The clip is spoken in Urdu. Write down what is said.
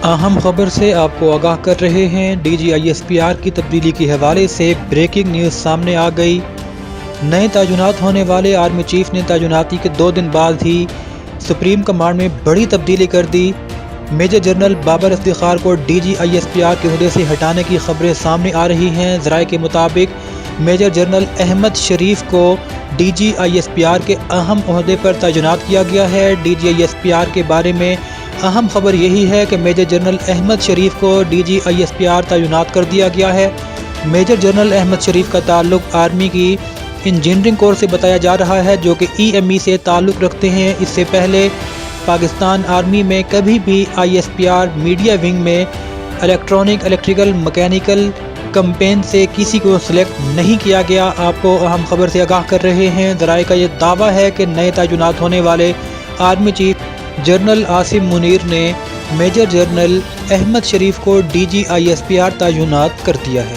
اہم خبر سے آپ کو آگاہ کر رہے ہیں۔ D G I S P R کی تبدیلی کے حوالے سے بریکنگ نیوز سامنے آ گئی۔ نئے تعینات ہونے والے آرمی چیف نے تعیناتی کے 2 دن بعد ہی سپریم کمانڈ میں بڑی تبدیلی کر دی۔ میجر جنرل بابر افتخار کو D G I S P R کے عہدے سے ہٹانے کی خبریں سامنے آ رہی ہیں۔ ذرائع کے مطابق میجر جنرل احمد شریف کو D G I S P R کے اہم عہدے پر تعینات کیا گیا ہے۔ D G I S P R کے بارے میں اہم خبر یہی ہے کہ میجر جنرل احمد شریف کو D G I S P R تعینات کر دیا گیا ہے۔ میجر جنرل احمد شریف کا تعلق آرمی کی انجینئرنگ کورس سے بتایا جا رہا ہے، جو کہ ای ایم ای سے تعلق رکھتے ہیں۔ اس سے پہلے پاکستان آرمی میں کبھی بھی آئی S P are media wing میں الیکٹریکل مکینیکل کمپین سے کسی کو سلیکٹ نہیں کیا گیا۔ آپ کو اہم خبر سے آگاہ کر رہے ہیں۔ ذرائع کا یہ دعویٰ ہے کہ نئے تعینات ہونے والے army chief general Asim Munir نے میجر جنرل احمد شریف کو D G I S P R تعینات کر دیا ہے۔